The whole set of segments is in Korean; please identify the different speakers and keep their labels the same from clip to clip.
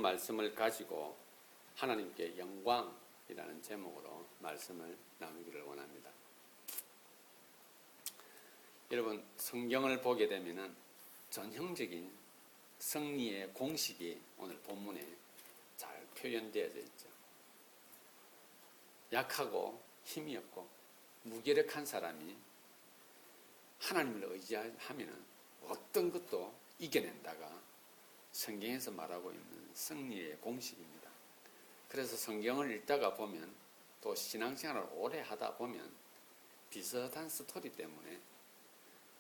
Speaker 1: 말씀을 가지고 하나님께 영광이라는 제목으로 말씀을 나누기를 원합니다. 여러분, 성경을 보게 되면은 전형적인 승리의 공식이 오늘 본문에 잘 표현되어져 있죠. 약하고 힘이 없고 무기력한 사람이 하나님을 의지하면 어떤 것도 이겨낸다가 성경에서 말하고 있는 승리의 공식입니다. 그래서 성경을 읽다가 보면 또 신앙생활을 오래 하다 보면 비슷한 스토리 때문에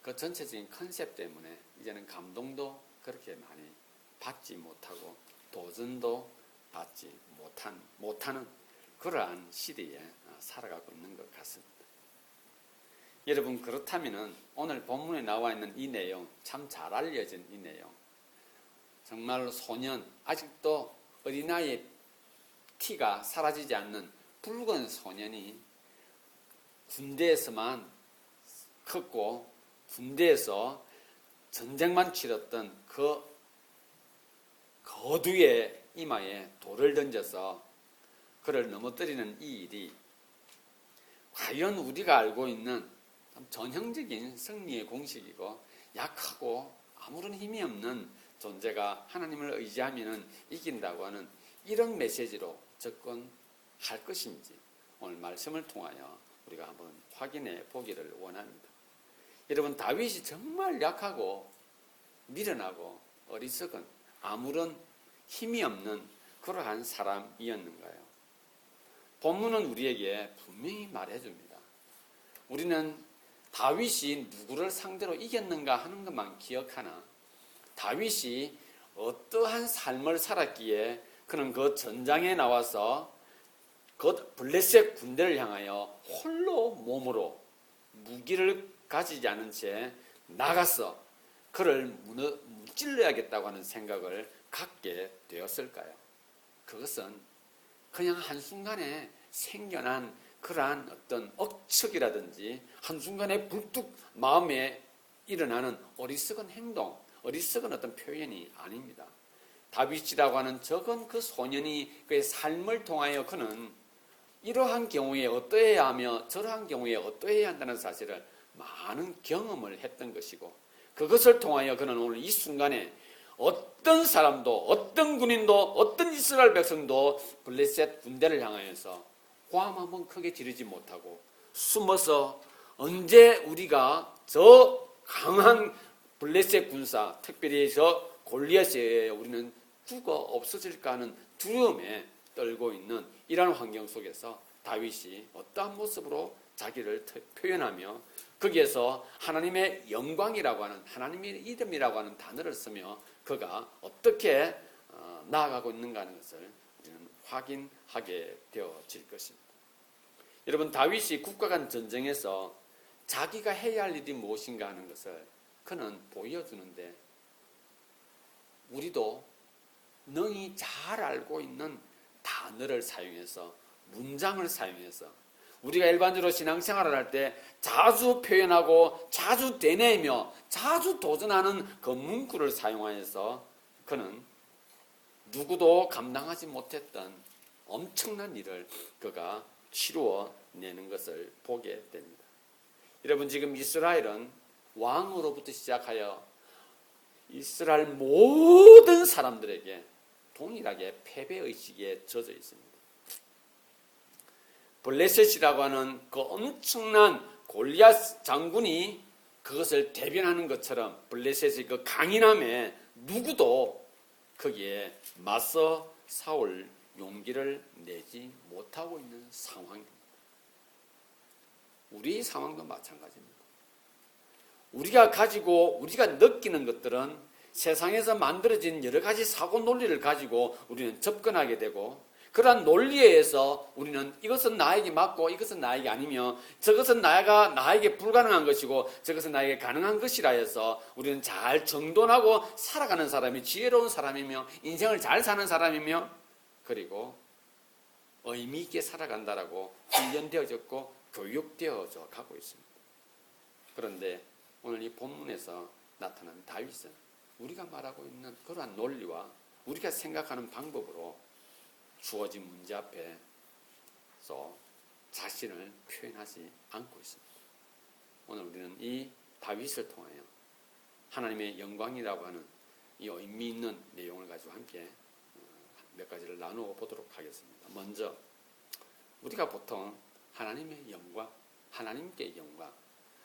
Speaker 1: 그 전체적인 컨셉 때문에 이제는 감동도 그렇게 많이 받지 못하고 도전도 받지 못하는 그러한 시대에 살아가고 있는 것 같습니다. 여러분, 그렇다면 오늘 본문에 나와 있는 이 내용, 참 잘 알려진 이 내용, 정말로 소년, 아직도 어린아이의 티가 사라지지 않는 붉은 소년이 군대에서만 컸고 군대에서 전쟁만 치렀던 그 거두의 이마에 돌을 던져서 그를 넘어뜨리는 이 일이 과연 우리가 알고 있는 전형적인 승리의 공식이고 약하고 아무런 힘이 없는 존재가 하나님을 의지하면 이긴다고 하는 이런 메시지로 접근할 것인지 오늘 말씀을 통하여 우리가 한번 확인해 보기를 원합니다. 여러분, 다윗이 정말 약하고 미련하고 어리석은 아무런 힘이 없는 그러한 사람이었는가요? 본문은 우리에게 분명히 말해줍니다. 우리는 다윗이 누구를 상대로 이겼는가 하는 것만 기억하나 다윗이 어떠한 삶을 살았기에 그는 그 전장에 나와서 그 블레셋 군대를 향하여 홀로 몸으로 무기를 가지지 않은 채 나가서 그를 무찔러야겠다고 하는 생각을 갖게 되었을까요? 그것은 그냥 한순간에 생겨난 그러한 어떤 억측이라든지 한순간에 불뚝 마음에 일어나는 어리석은 행동, 어리석은 어떤 표현이 아닙니다. 다윗이라고 하는 적은 그 소년이 그의 삶을 통하여 그는 이러한 경우에 어떠해야 하며 저러한 경우에 어떠해야 한다는 사실을 많은 경험을 했던 것이고 그것을 통하여 그는 오늘 이 순간에 어떤 사람도 어떤 군인도 어떤 이스라엘 백성도 블레셋 군대를 향하여서 고함 한번 크게 지르지 못하고 숨어서 언제 우리가 저 강한 블레셋 군사 특별히 저 골리앗에 우리는 죽어 없어질까 하는 두려움에 떨고 있는 이러한 환경 속에서 다윗이 어떠한 모습으로 자기를 표현하며 거기에서 하나님의 영광이라고 하는 하나님의 이름이라고 하는 단어를 쓰며 그가 어떻게 나아가고 있는가 하는 것을 우리는 확인하게 되어질 것입니다. 여러분, 다윗이 국가 간 전쟁에서 자기가 해야 할 일이 무엇인가 하는 것을 그는 보여주는데 우리도 능히 잘 알고 있는 단어를 사용해서 문장을 사용해서 우리가 일반적으로 신앙생활을 할 때 자주 표현하고 자주 되뇌며 자주 도전하는 그 문구를 사용하여서 그는 누구도 감당하지 못했던 엄청난 일을 그가 치루어내는 것을 보게 됩니다. 여러분, 지금 이스라엘은 왕으로부터 시작하여 이스라엘 모든 사람들에게 동일하게 패배의식에 젖어 있습니다. 블레셋이라고 하는 그 엄청난 골리앗 장군이 그것을 대변하는 것처럼 블레셋의 그 강인함에 누구도 거기에 맞서 싸울 용기를 내지 못하고 있는 상황입니다. 우리 상황도 마찬가지입니다. 우리가 가지고 우리가 느끼는 것들은 세상에서 만들어진 여러 가지 사고 논리를 가지고 우리는 접근하게 되고 그러한 논리에 의해서 우리는 이것은 나에게 맞고 이것은 나에게 아니며 저것은 나에게 불가능한 것이고 저것은 나에게 가능한 것이라 해서 우리는 잘 정돈하고 살아가는 사람이 지혜로운 사람이며 인생을 잘 사는 사람이며 그리고 의미 있게 살아간다라고 훈련되어졌고 교육되어져 가고 있습니다. 그런데 오늘 이 본문에서 나타난 다윗은 우리가 말하고 있는 그러한 논리와 우리가 생각하는 방법으로 주어진 문제 앞에서 자신을 표현하지 않고 있습니다. 오늘 우리는 이 다윗을 통하여 하나님의 영광이라고 하는 이 의미 있는 내용을 가지고 함께 몇 가지를 나누어 보도록 하겠습니다. 먼저 우리가 보통 하나님의 영광, 하나님께 영광,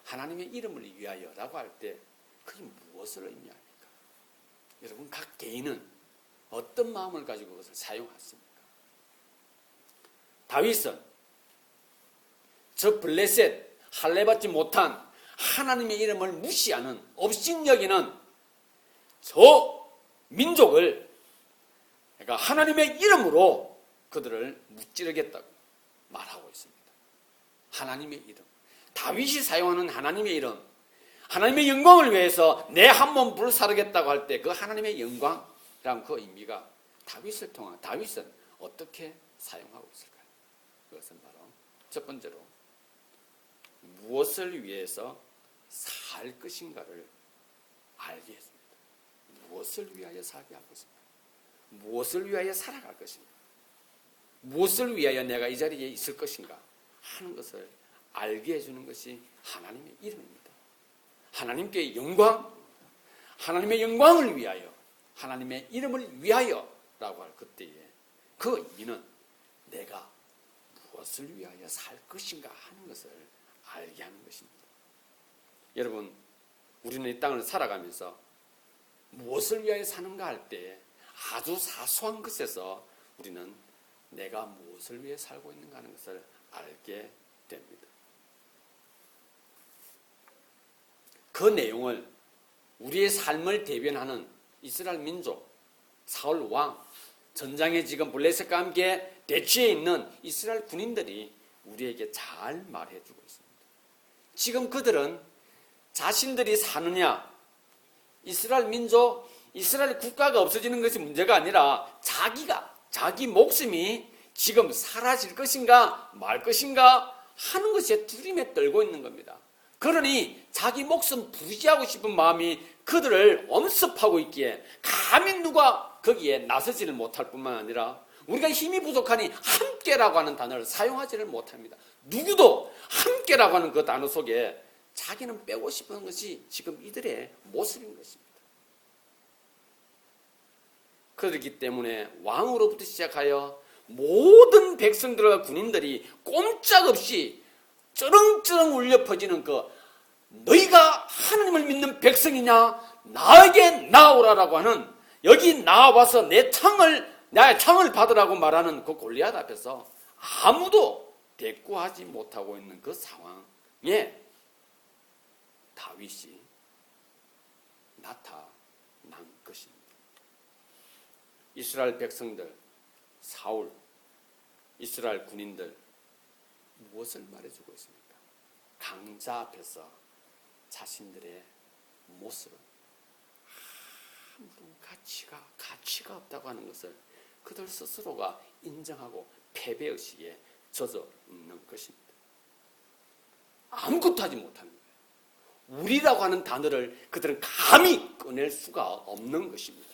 Speaker 1: 하나님의 이름을 위하여라고 할 때 그게 무엇을 의미합니까? 여러분 각 개인은 어떤 마음을 가지고 그것을 사용했습니까? 다윗은 저 블레셋, 할례받지 못한 하나님의 이름을 무시하는, 업신여기는 저 민족을, 그러니까 하나님의 이름으로 그들을 무찌르겠다고 말하고 있습니다. 하나님의 이름, 다윗이 사용하는 하나님의 이름, 하나님의 영광을 위해서 내 한 몸 불사르겠다고 할 때 그 하나님의 영광이란 그 의미가 다윗을 통한, 다윗은 어떻게 사용하고 있을까요? 그것은 바로 첫 번째로 무엇을 위해서 살 것인가를 알게 했습니다. 무엇을 위하여 살게 할 것인가? 무엇을 위하여 살아갈 것인가? 무엇을 위하여 내가 이 자리에 있을 것인가? 하는 것을 알게 해주는 것이 하나님의 이름입니다. 하나님께 영광, 하나님의 영광을 위하여, 하나님의 이름을 위하여라고 할 그때에 그 의미는 내가 무엇을 위하여 살 것인가 하는 것을 알게 하는 것입니다. 여러분, 우리는 이 땅을 살아가면서 무엇을 위하여 사는가 할 때 아주 사소한 것에서 우리는 내가 무엇을 위해 살고 있는가 하는 것을 알게 됩니다. 그 내용을 우리의 삶을 대변하는 이스라엘 민족, 사울 왕, 전장에 지금 블레셋과 함께 대치해 있는 이스라엘 군인들이 우리에게 잘 말해주고 있습니다. 지금 그들은 자신들이 사느냐, 이스라엘 민족, 이스라엘 국가가 없어지는 것이 문제가 아니라 자기 목숨이 지금 사라질 것인가 말 것인가 하는 것에 두림에 떨고 있는 겁니다. 그러니 자기 목숨 부지하고 싶은 마음이 그들을 엄습하고 있기에 감히 누가 거기에 나서지를 못할 뿐만 아니라 우리가 힘이 부족하니 함께라고 하는 단어를 사용하지를 못합니다. 누구도 함께라고 하는 그 단어 속에 자기는 빼고 싶은 것이 지금 이들의 모습인 것입니다. 그렇기 때문에 왕으로부터 시작하여 모든 백성들과 군인들이 꼼짝없이 쩌렁쩌렁 울려 퍼지는 그 너희가 하나님을 믿는 백성이냐 나에게 나오라라고 하는 여기 나와서 나의 창을 받으라고 말하는 그 골리앗 앞에서 아무도 대꾸하지 못하고 있는 그 상황에 다윗이 나타난 것입니다. 이스라엘 백성들, 사울, 이스라엘 군인들 무엇을 말해주고 있습니까? 강자 앞에서 자신들의 모습은 아무런 가치가 없다고 하는 것을 그들 스스로가 인정하고 패배의식에 젖어 있는 것입니다. 아무것도 하지 못하는 거예요. 우리라고 하는 단어를 그들은 감히 꺼낼 수가 없는 것입니다.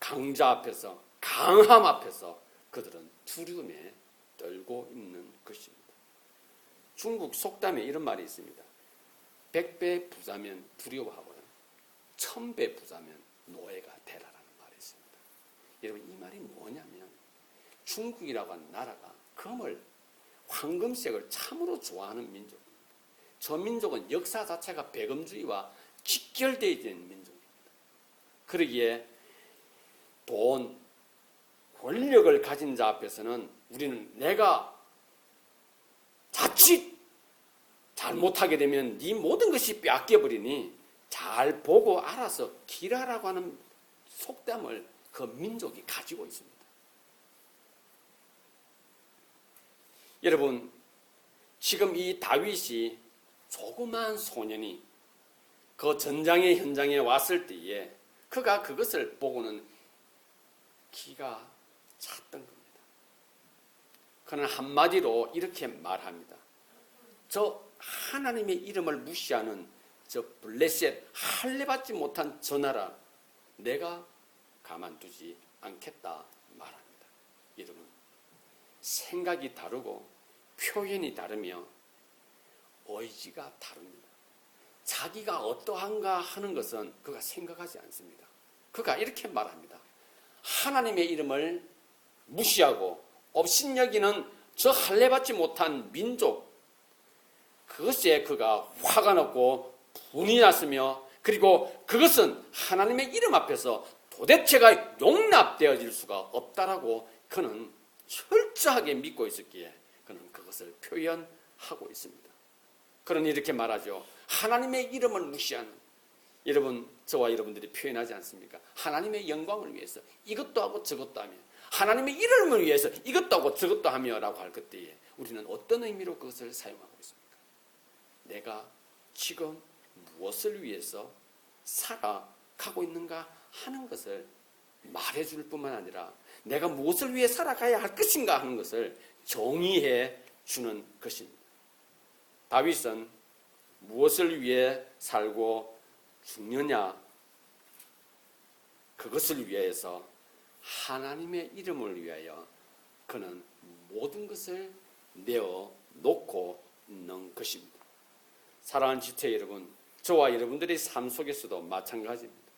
Speaker 1: 강자 앞에서, 강함 앞에서 그들은 두려움에 떨고 있는 것입니다. 중국 속담에 이런 말이 있습니다. 100배 부자면 두려워하고요. 1000배 부자면 노예가 되라라는 말이 있습니다. 여러분 이 말이 뭐냐면 중국이라고 하는 나라가 금을, 황금색을 참으로 좋아하는 민족입니다. 저 민족은 역사 자체가 배금주의와 직결되어 있는 민족입니다. 그러기에 돈, 권력을 가진 자 앞에서는 우리는 내가 자칫 잘못하게 되면 네 모든 것이 빼앗겨버리니 잘 보고 알아서 길하라고 하는 속담을 그 민족이 가지고 있습니다. 여러분, 지금 이 다윗이 조그마한 소년이 그 전장의 현장에 왔을 때에 그가 그것을 보고는 기가 찼던 겁니다. 그는 한마디로 이렇게 말합니다. 저 하나님의 이름을 무시하는 저 블레셋 할례받지 못한 저 나라 내가 가만두지 않겠다 말합니다. 여러분, 생각이 다르고 표현이 다르며 의지가 다릅니다. 자기가 어떠한가 하는 것은 그가 생각하지 않습니다. 그가 이렇게 말합니다. 하나님의 이름을 무시하고 업신여기는 저 할례받지 못한 민족, 그것에 그가 화가 났고 분이 났으며, 그리고 그것은 하나님의 이름 앞에서 도대체가 용납되어질 수가 없다라고 그는 철저하게 믿고 있었기에 그는 그것을 표현하고 있습니다. 그는 이렇게 말하죠. 하나님의 이름을 무시하는, 여러분, 저와 여러분들이 표현하지 않습니까? 하나님의 영광을 위해서 이것도 하고 저것도 하며, 하나님의 이름을 위해서 이것도 하고 저것도 하며 라고 할 그때에 우리는 어떤 의미로 그것을 사용하고 있습니까? 내가 지금 무엇을 위해서 살아가고 있는가 하는 것을 말해줄 뿐만 아니라 내가 무엇을 위해 살아가야 할 것인가 하는 것을 정의해 주는 것입니다. 다윗은 무엇을 위해 살고 죽느냐, 그것을 위해서 하나님의 이름을 위하여 그는 모든 것을 내어놓고 있는 것입니다. 사랑하는 지체 여러분, 저와 여러분들의 삶 속에서도 마찬가지입니다.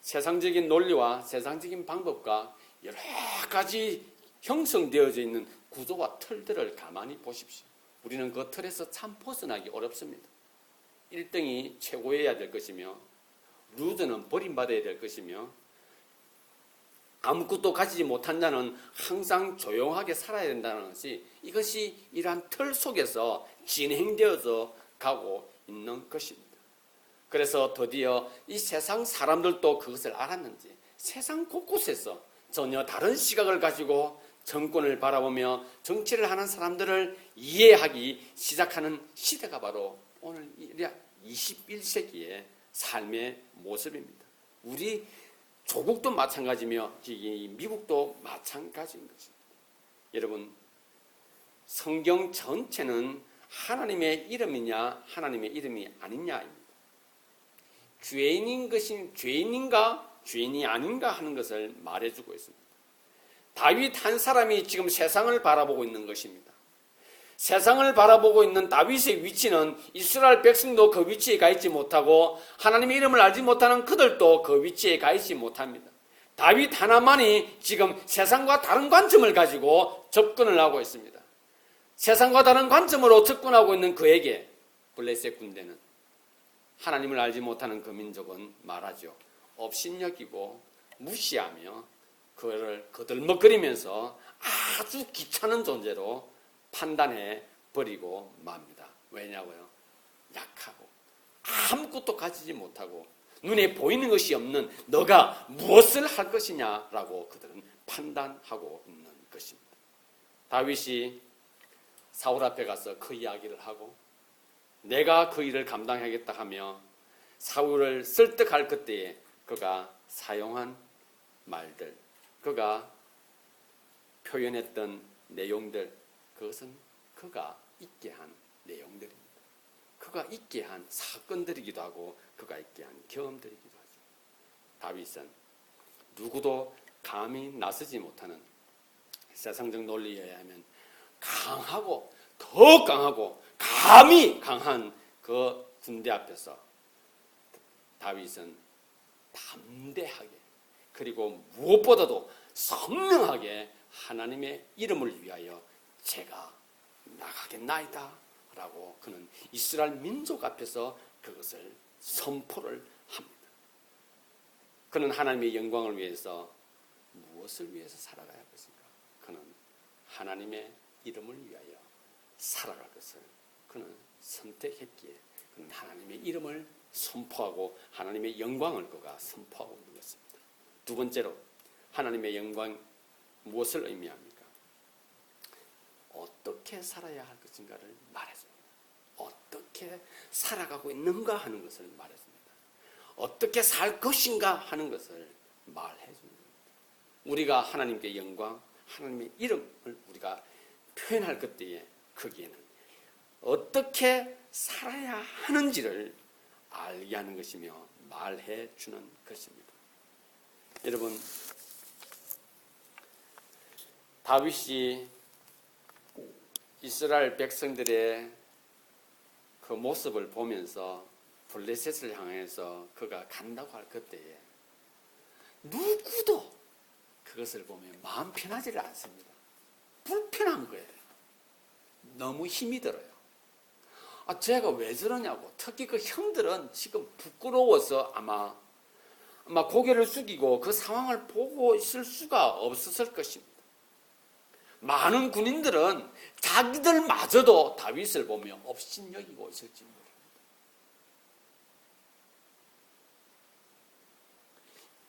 Speaker 1: 세상적인 논리와 세상적인 방법과 여러 가지 형성되어져 있는 구조와 틀들을 가만히 보십시오. 우리는 그 틀에서 참 벗어나기 어렵습니다. 1등이 최고여야 될 것이며, 루저는 버림받아야 될 것이며, 아무것도 가지지 못한 자는 항상 조용하게 살아야 된다는 것이, 이것이 이러한 틀 속에서 진행되어져 가고 있는 것입니다. 그래서 드디어 이 세상 사람들도 그것을 알았는지 세상 곳곳에서 전혀 다른 시각을 가지고 정권을 바라보며 정치를 하는 사람들을 이해하기 시작하는 시대가 바로 오늘 21세기의 삶의 모습입니다. 우리 조국도 마찬가지며 미국도 마찬가지인 것입니다. 여러분, 성경 전체는 하나님의 이름이냐 하나님의 이름이 아니냐입니다. 죄인인 것이 죄인인가 죄인이 아닌가 하는 것을 말해주고 있습니다. 다윗 한 사람이 지금 세상을 바라보고 있는 것입니다. 세상을 바라보고 있는 다윗의 위치는 이스라엘 백성도 그 위치에 가 있지 못하고 하나님의 이름을 알지 못하는 그들도 그 위치에 가 있지 못합니다. 다윗 하나만이 지금 세상과 다른 관점을 가지고 접근을 하고 있습니다. 세상과 다른 관점으로 접근하고 있는 그에게 블레셋 군대는, 하나님을 알지 못하는 그 민족은 말하죠. 업신여기고 무시하며 그를 거들먹거리면서 아주 귀찮은 존재로 판단해 버리고 맙니다. 왜냐고요? 약하고 아무것도 가지지 못하고 눈에 보이는 것이 없는 너가 무엇을 할 것이냐라고 그들은 판단하고 있는 것입니다. 다윗이 사울 앞에 가서 그 이야기를 하고 내가 그 일을 감당하겠다 하며 사울을 설득할 그때에 그가 사용한 말들, 그가 표현했던 내용들, 그것은 그가 있게 한 내용들입니다. 그가 있게 한 사건들이기도 하고 그가 있게 한 경험들이기도 하죠. 다윗은 누구도 감히 나서지 못하는 세상적 논리에 의하면 강하고 더 강하고 감히 강한 그 군대 앞에서 다윗은 담대하게, 그리고 무엇보다도 선명하게 하나님의 이름을 위하여 제가 나가겠나이다 라고 그는 이스라엘 민족 앞에서 그것을 선포를 합니다. 그는 하나님의 영광을 위해서 무엇을 위해서 살아가야 할 것인가? 그는 하나님의 이름을 위하여 살아갈 것을 그는 선택했기에 그는 하나님의 이름을 선포하고 하나님의 영광을 그가 선포하고 있는 것입니다. 두 번째로, 하나님의 영광 무엇을 의미합니까? 어떻게 살아야 할 것인가를 말해줍니다. 어떻게 살아가고 있는가 하는 것을 말해줍니다. 어떻게 살 것인가 하는 것을 말해줍니다. 우리가 하나님께 영광, 하나님의 이름을 우리가 표현할 그때에 거기에는 어떻게 살아야 하는지를 알게 하는 것이며 말해 주는 것입니다. 여러분, 다윗이 이스라엘 백성들의 그 모습을 보면서 블레셋을 향해서 그가 간다고 할 그때에 누구도 그것을 보면 마음 편하지를 않습니다. 불편한 거예요. 너무 힘이 들어요. 제가 왜 저러냐고. 특히 그 형들은 지금 부끄러워서 아마 고개를 숙이고 그 상황을 보고 있을 수가 없었을 것입니다. 많은 군인들은 자기들마저도 다윗을 보며 업신여기고 있을지 모릅니다.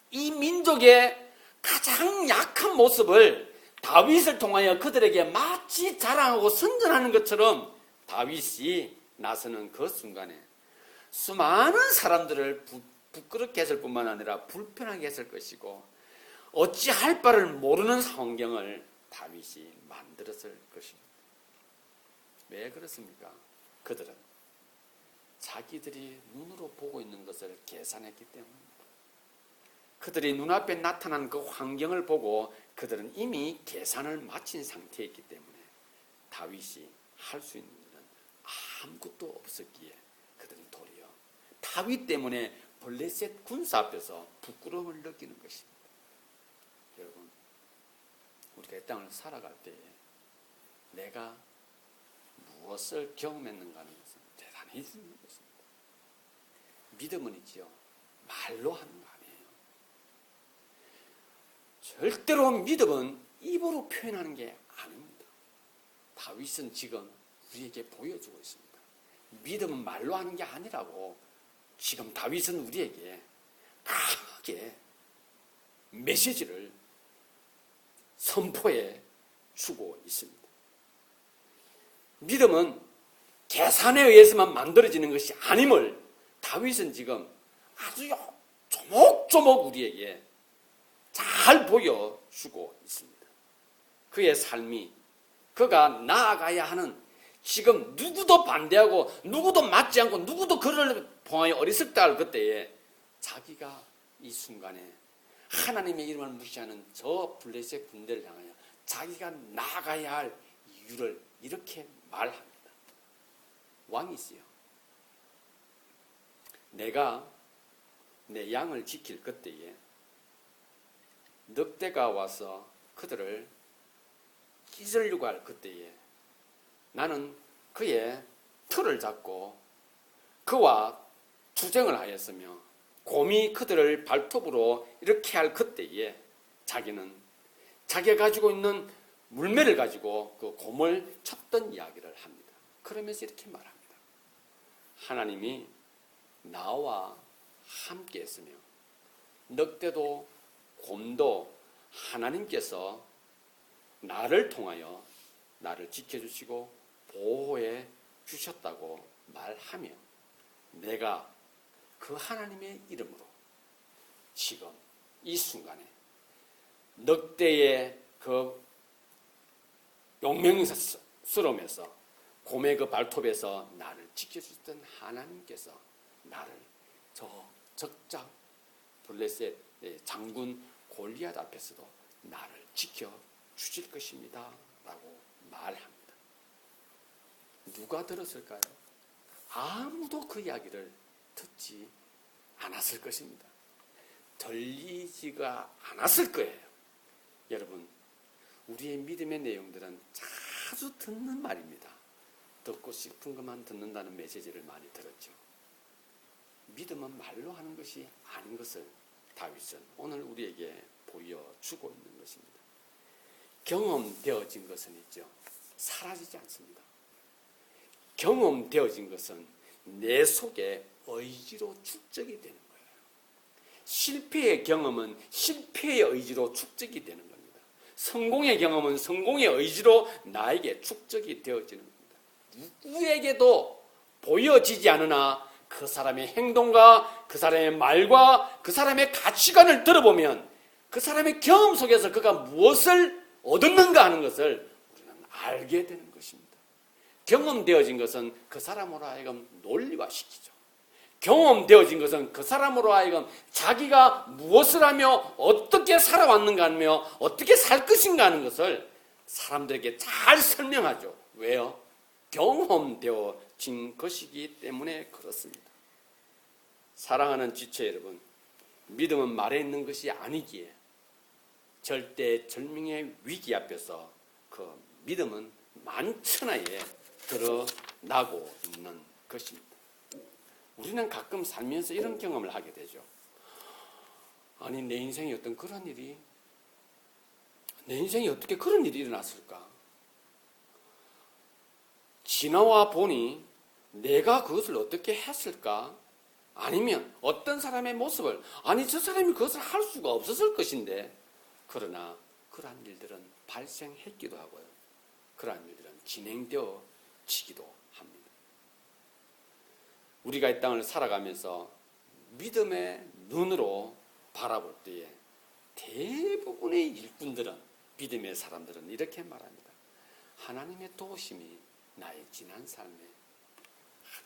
Speaker 1: 이 민족의 가장 약한 모습을 다윗을 통하여 그들에게 마치 자랑하고 선전하는 것처럼 다윗이 나서는 그 순간에 수많은 사람들을 부끄럽게 했을 뿐만 아니라 불편하게 했을 것이고 어찌할 바를 모르는 환경을 다윗이 만들었을 것입니다. 왜 그렇습니까? 그들은 자기들이 눈으로 보고 있는 것을 계산했기 때문입니다. 그들이 눈앞에 나타난 그 환경을 보고 그들은 이미 계산을 마친 상태였기 때문에 다윗이 할 수 있는 일은 아무것도 없었기에 그들은 도리어 다윗 때문에 블레셋 군사 앞에서 부끄러움을 느끼는 것입니다. 여러분, 우리가 이 땅을 살아갈 때에 내가 무엇을 경험했는가 하는 것은 대단히 중요한 것입니다. 믿음은 있지요. 말로 하는 거 아니에요. 절대로 믿음은 입으로 표현하는 게 아닙니다. 다윗은 지금 우리에게 보여주고 있습니다. 믿음은 말로 하는 게 아니라고 지금 다윗은 우리에게 강하게 메시지를 선포해 주고 있습니다. 믿음은 계산에 의해서만 만들어지는 것이 아님을 다윗은 지금 아주 조목조목 우리에게 잘 보여주고 있습니다. 그의 삶이 그가 나아가야 하는 지금 누구도 반대하고 누구도 맞지 않고 누구도 그를 봉하여 어리석다 할 그때에 자기가 이 순간에 하나님의 이름을 무시하는 저 블레셋 군대를 향하여 자기가 나아가야 할 이유를 이렇게 말합니다. 왕이시여, 내가 내 양을 지킬 그때에 늑대가 와서 그들을 찢으려고 할 그때에 나는 그의 틀을 잡고 그와 투쟁을 하였으며 곰이 그들을 발톱으로 이렇게 할 그때에 자기는 자기가 가지고 있는 물매를 가지고 그 곰을 쳤던 이야기를 합니다. 그러면서 이렇게 말합니다. 하나님이 나와 함께 했으며 늑대도 곰도 하나님께서 나를 통하여 나를 지켜주시고 보호해 주셨다고 말하며 내가 그 하나님의 이름으로 지금 이 순간에 늑대의 그 용맹스러움에서 곰의 그 발톱에서 나를 지켜주셨던 하나님께서 나를 저 적자 블레셋 장군 골리앗 앞에서도 나를 지켜주실 것입니다 라고 말합니다. 누가 들었을까요? 아무도 그 이야기를 듣지 않았을 것입니다. 들리지가 않았을 거예요. 여러분, 우리의 믿음의 내용들은 자주 듣는 말입니다. 듣고 싶은 것만 듣는다는 메시지를 많이 들었죠. 믿음은 말로 하는 것이 아닌 것을 다윗은 오늘 우리에게 보여주고 있는 것입니다. 경험되어진 것은 있죠. 사라지지 않습니다. 경험되어진 것은 내 속에 의지로 축적이 되는 거예요. 실패의 경험은 실패의 의지로 축적이 되는 겁니다. 성공의 경험은 성공의 의지로 나에게 축적이 되어지는 겁니다. 누구에게도 보여지지 않으나 그 사람의 행동과 그 사람의 말과 그 사람의 가치관을 들어보면 그 사람의 경험 속에서 그가 무엇을 얻었는가 하는 것을 우리는 알게 되는 것입니다. 경험되어진 것은 그 사람으로 하여금 논리화시키죠.
Speaker 2: 경험되어진 것은 그 사람으로 하여금 자기가 무엇을 하며 어떻게 살아왔는가 하며 어떻게 살 것인가 하는 것을 사람들에게 잘 설명하죠. 왜요? 경험되어진 것이기 때문에 그렇습니다. 사랑하는 지체 여러분, 믿음은 말에 있는 것이 아니기에 절대절명의 위기 앞에서 그 믿음은 만천하에 드러나고 있는 것입니다. 우리는 가끔 살면서 이런 경험을 하게 되죠. 아니, 내 인생에 어떤 그런 일이, 내 인생에 어떻게 그런 일이 일어났을까? 지나와 보니 내가 그것을 어떻게 했을까? 아니면 어떤 사람의 모습을, 아니 저 사람이 그것을 할 수가 없었을 것인데, 그러나 그러한 일들은 발생했기도 하고요. 그러한 일들은 진행되어지기도 합니다. 우리가 이 땅을 살아가면서 믿음의 눈으로 바라볼 때에 대부분의 일꾼들은, 믿음의 사람들은 이렇게 말합니다. 하나님의 도우심이 나의 지난 삶에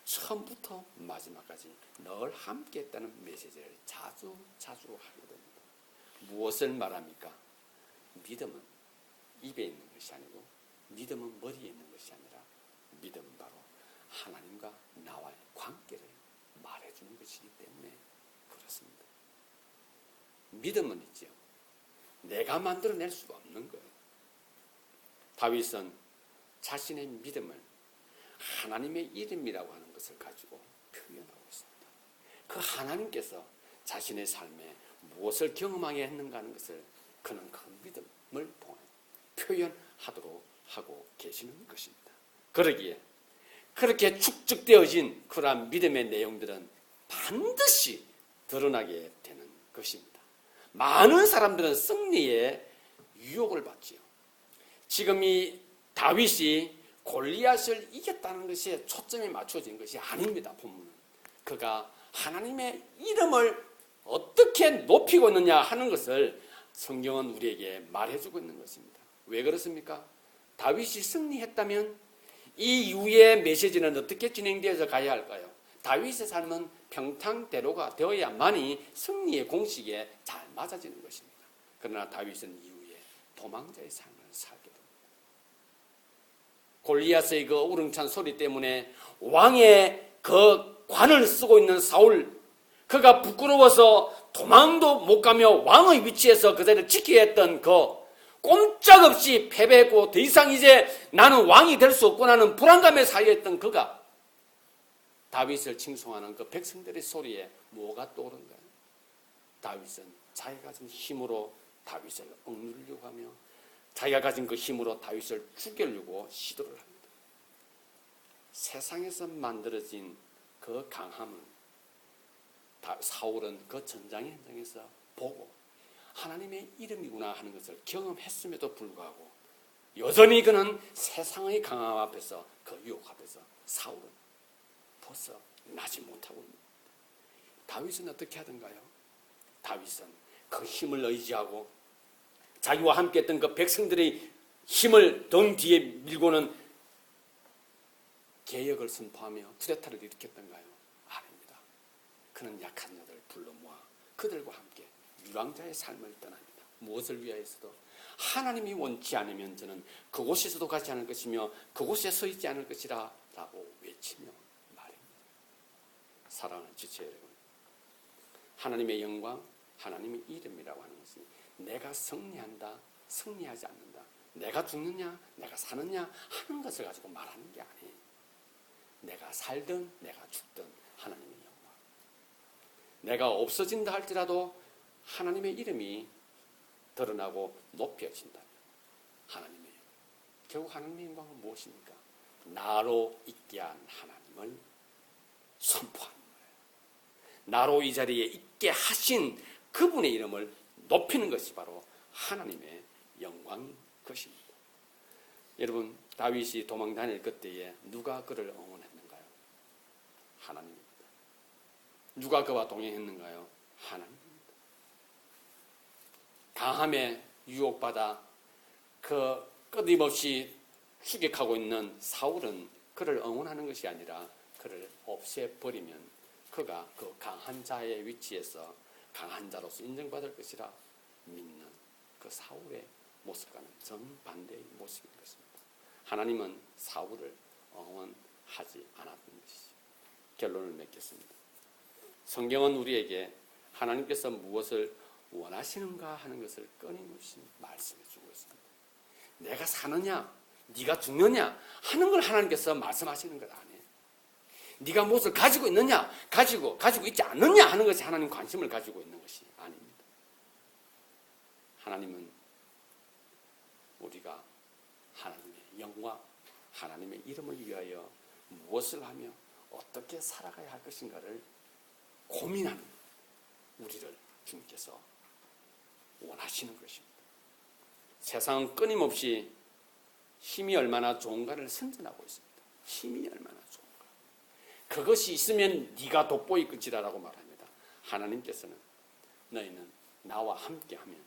Speaker 2: 처음부터 마지막까지 늘 함께 했다는 메시지를 자주 하게 됩니다. 무엇을 말합니까? 믿음은 입에 있는 것이 아니고 믿음은 머리에 있는 것이 아니라 믿음은 바로 하나님과 나와의 관계를 말해주는 것이기 때문에 그렇습니다. 믿음은 있죠. 내가 만들어낼 수가 없는 거예요. 다윗은 자신의 믿음을 하나님의 이름이라고 하는 것을 가지고 표현하고 있습니다. 그 하나님께서 자신의 삶에 무엇을 경험하게 했는가 하는 것을 그는 그 믿음을 통해 표현하도록 하고 계시는 것입니다. 그러기에 그렇게 축적되어진 그러한 믿음의 내용들은 반드시 드러나게 되는 것입니다. 많은 사람들은 승리의 유혹을 받지요. 지금 이 다윗이 골리앗을 이겼다는 것에 초점이 맞춰진 것이 아닙니다. 본문은 그가 하나님의 이름을 어떻게 높이고 있느냐 하는 것을 성경은 우리에게 말해주고 있는 것입니다. 왜 그렇습니까? 다윗이 승리했다면 이 이후의 메시지는 어떻게 진행되어서 가야 할까요? 다윗의 삶은 평탄대로가 되어야만이 승리의 공식에 잘 맞아지는 것입니다. 그러나 다윗은 이후에 도망자의 삶을 살게 됩니다. 골리앗의 그 우렁찬 소리 때문에 왕의 그 관을 쓰고 있는 사울, 그가 부끄러워서 도망도 못 가며 왕의 위치에서 그 자리를 지켜야 했던 그 꼼짝없이 패배했고 더 이상 이제 나는 왕이 될 수 없구나 하는 불안감에 사유했던 그가 다윗을 칭송하는 그 백성들의 소리에 뭐가 떠오른가요? 다윗은 자기가 가진 힘으로 다윗을 억누르려고 하며 자기가 가진 그 힘으로 다윗을 죽이려고 시도를 합니다. 세상에서 만들어진 그 강함을 사울은 그 전장의 현장에서 보고 하나님의 이름이구나 하는 것을 경험했음에도 불구하고 여전히 그는 세상의 강함 앞에서 그 유혹 앞에서 사울은 벗어나지 못하고 있습니다. 다윗은 어떻게 하던가요? 다윗은 그 힘을 의지하고 자기와 함께 했던 그 백성들의 힘을 등 뒤에 밀고는 개혁을 선포하며 쿠데타를 일으켰던가요? 아닙니다. 그는 약한 자들을 불러 모아 그들과 함께 유랑자의 삶을 떠납니다. 무엇을 위하여서도 하나님이 원치 않으면 저는 그곳에서도 가지 않을 것이며 그곳에 서 있지 않을 것이라 라고 외치며 말입니다. 사랑하는 지체 여러분, 하나님의 영광, 하나님의 이름이라고 하는 것은 내가 승리한다, 승리하지 않는다, 내가 죽느냐, 내가 사느냐 하는 것을 가지고 말하는 게 아니에요. 내가 살든 내가 죽든 하나님의 영광, 내가 없어진다 할지라도 하나님의 이름이 드러나고 높여진다. 하나님의 영광. 결국 하나님의 영광은 무엇입니까? 나로 있게 한 하나님을 선포하는 거예요. 나로 이 자리에 있게 하신 그분의 이름을 높이는 것이 바로 하나님의 영광인 것입니다. 여러분, 다윗이 도망 다닐 그때에 누가 그를 응원했는가요? 하나님입니다. 누가 그와 동행했는가요? 하나님입니다. 강함에 유혹받아 그 끊임없이 추격하고 있는 사울은 그를 응원하는 것이 아니라 그를 없애버리면 그가 그 강한 자의 위치에서 강한 자로서 인정받을 것이라 믿는 그 사울의 모습과는 정반대의 모습인 것입니다. 하나님은 사울을 응원하지 않았던 것이죠. 결론을 맺겠습니다. 성경은 우리에게 하나님께서 무엇을 원하시는가 하는 것을 끊임없이 말씀해 주고 있습니다. 내가 사느냐, 네가 죽느냐 하는 걸 하나님께서 말씀하시는 것 아니에요. 네가 무엇을 가지고 있느냐, 가지고 있지 않느냐 하는 것이 하나님 관심을 가지고 있는 것이 아닙니다. 하나님은 우리가 하나님의 영광, 하나님의 이름을 위하여 무엇을 하며 어떻게 살아가야 할 것인가를 고민하는 우리를 주님께서 원하시는 것입니다. 세상은 끊임없이 힘이 얼마나 좋은가를 선전하고 있습니다. 힘이 얼마나 좋은가. 그것이 있으면 네가 돋보일 것이라고 말합니다. 하나님께서는 너희는 나와 함께하면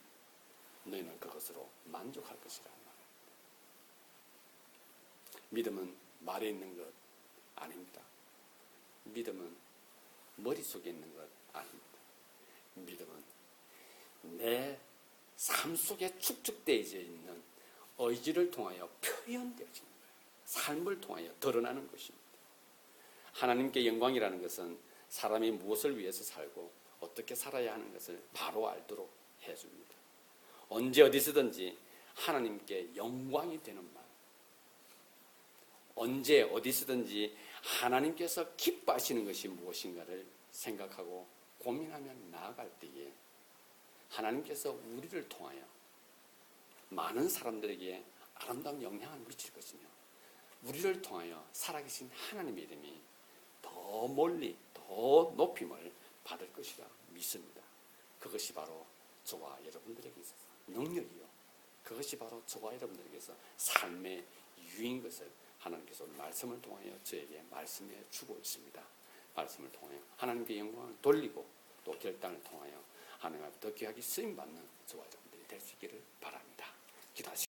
Speaker 2: 너희는 그것으로 만족할 것이라고 말합니다. 믿음은 말에 있는 것 아닙니다. 믿음은 머릿속에 있는 것 아닙니다. 믿음은 내 삶 속에 축적되어져 있는 의지를 통하여 표현되어지는 거예요. 삶을 통하여 드러나는 것입니다. 하나님께 영광이라는 것은 사람이 무엇을 위해서 살고 어떻게 살아야 하는 것을 바로 알도록 해줍니다. 언제 어디서든지 하나님께 영광이 되는 말, 언제 어디서든지 하나님께서 기뻐하시는 것이 무엇인가를 생각하고 고민하며 나아갈 때에 하나님께서 우리를 통하여 많은 사람들에게 아름다운 영향을 미칠 것이며 우리를 통하여 살아계신 하나님의 이름이 더 멀리 더 높임을 받을 것이라 믿습니다. 그것이 바로 저와 여러분들에게 있어서 능력이요, 그것이 바로 저와 여러분들에게서 삶의 이유인 것을 하나님께서 오늘 말씀을 통하여 저에게 말씀해 주고 있습니다. 말씀을 통하여 하나님께 영광을 돌리고 또 결단을 통하여 하나님 앞에 더 귀하게 쓰임받는 저와 여러분들이 될 수 있기를 바랍니다. 기도하시겠습니다.